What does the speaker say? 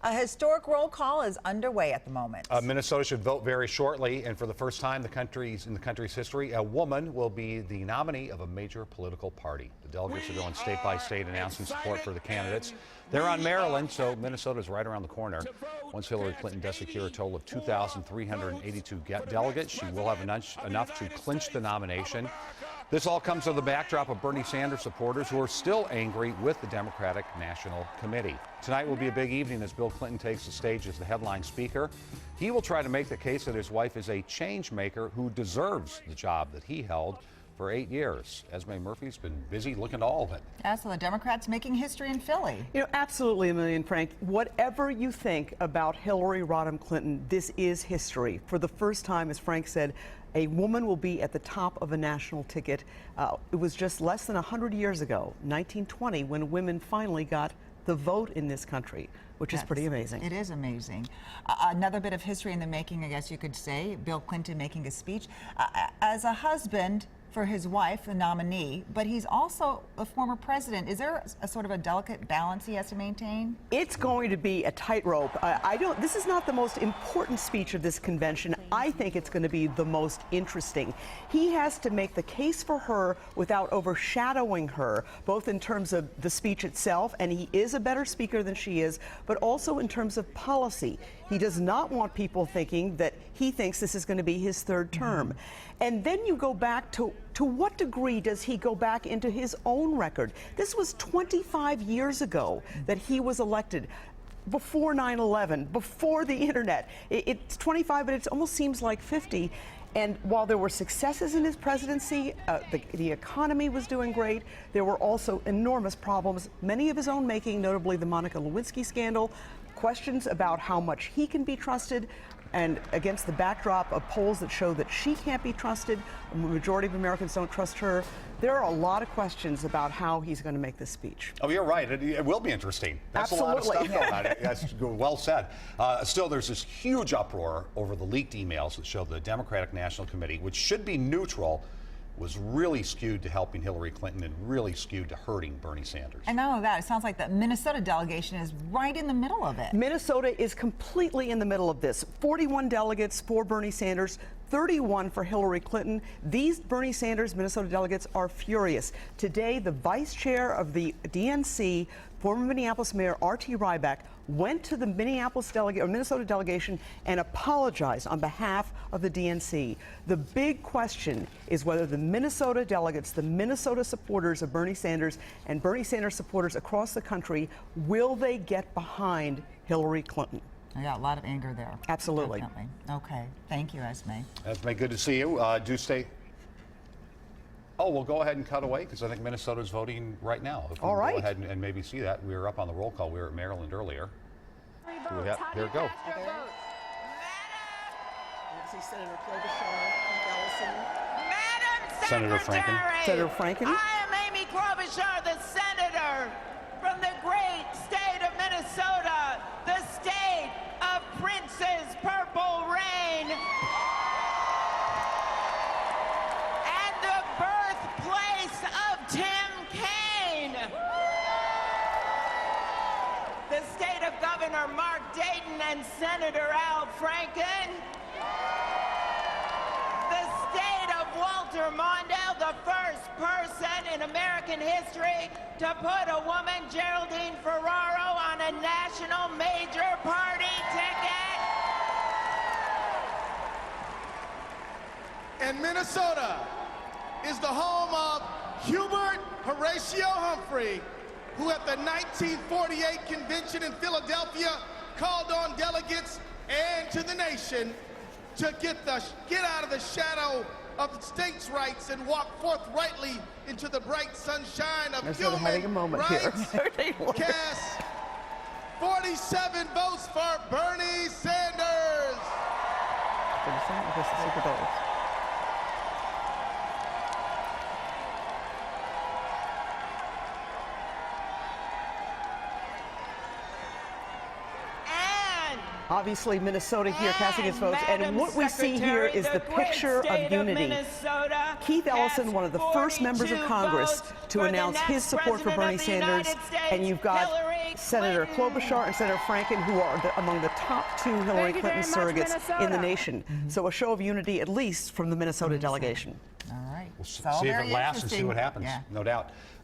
A historic roll call is underway at the moment. Minnesota should vote very shortly, and for the first time in the country's history, a woman will be the nominee of a major political party. The delegates are going state by state announcing support for the candidates. They're on Maryland, so Minnesota is right around the corner. Once Hillary Clinton does secure a total of 2,382 delegates, she will have enough to clinch the nomination. This all comes on the backdrop of Bernie Sanders supporters who are still angry with the Democratic National Committee. Tonight will be a big evening as Bill Clinton takes the stage as the headline speaker. He will try to make the case that his wife is a change maker who deserves the job that he held for 8 years. Esme Murphy's been busy looking at all of it. Yeah, so the Democrats making history in Philly. You know, absolutely, Amelia and Frank. Whatever you think about Hillary Rodham Clinton, this is history. For the first time, as Frank said, a woman will be at the top of a national ticket. It was just less than 100 years ago, 1920, when women finally got the vote in this country, which is pretty amazing. It is amazing. Another bit of history in the making, I guess you could say, Bill Clinton making a speech. As a husband for his wife, the nominee, but he's also a former president. Is there a sort of a delicate balance he has to maintain? It's going to be a tightrope. This is not the most important speech of this convention. I think it's going to be the most interesting. He has to make the case for her without overshadowing her, both in terms of the speech itself, and he is a better speaker than she is, but also in terms of policy. He does not want people thinking that he thinks this is going to be his third term. And then you go back to what degree does he go back into his own record? This was 25 years ago that he was elected, before 9/11, before the internet. It's 25, but it almost seems like 50. And while there were successes in his presidency, the economy was doing great, there were also enormous problems, many of his own making, notably the Monica Lewinsky scandal, questions about how much he can be trusted, and against the backdrop of polls that show that she can't be trusted, a majority of Americans don't trust her. There are a lot of questions about how he's going to make this speech. Oh, you're right. It will be interesting. That's Absolutely. a lot of stuff going on. That's well said. Still, there's this huge uproar over the leaked emails that show the Democratic National Committee, which should be neutral, was really skewed to helping Hillary Clinton and really skewed to hurting Bernie Sanders. And not only that, it sounds like the Minnesota delegation is right in the middle of it. Minnesota is completely in the middle of this. 41 delegates for Bernie Sanders, 31 for Hillary Clinton. These Bernie Sanders Minnesota delegates are furious. Today, the vice chair of the DNC, former Minneapolis Mayor R.T. Ryback, went to the Minnesota delegation and apologized on behalf of the DNC. The big question is whether the Minnesota delegates, the Minnesota supporters of Bernie Sanders and Bernie Sanders supporters across the country, will they get behind Hillary Clinton? Yeah, a lot of anger there. Absolutely. Definitely. Okay. Thank you, Esme. Esme, good to see you. Do stay. Oh, we'll go ahead and cut away because I think Minnesota's voting right now. If we All right. Go ahead and maybe see that. We were up on the roll call. We were at Maryland earlier. Here we go. Senator Klobuchar, Senator Franken. Senator Franken. I am Amy Klobuchar, the senator from the great state of Minnesota, the state of Prince's Purple Rain, and the birthplace of Tim Kaine. The state of Governor Mark Dayton and Senator Al Franken. The state of Walter Mondale, the first person in American history to put a woman, Geraldine Ferraro, on a national major party ticket. And Minnesota is the home of Hubert Horatio Humphrey, who at the 1948 convention in Philadelphia called on delegates and to the nation to get out of the shadow of states' rights and walk forthrightly into the bright sunshine of human rights. Cast 47 votes for Bernie Sanders. Obviously, Minnesota here casting its votes, and what we see here is the picture of unity. Keith Ellison, one of the first members of Congress to announce his support for Bernie Sanders, and you've got Senator Klobuchar and Senator Franken, who are among the top 2 Hillary Clinton surrogates in the nation. So a show of unity, at least from the Minnesota delegation. All right. We'll It's all see if very it lasts and see interesting. what happens, Yeah. no doubt.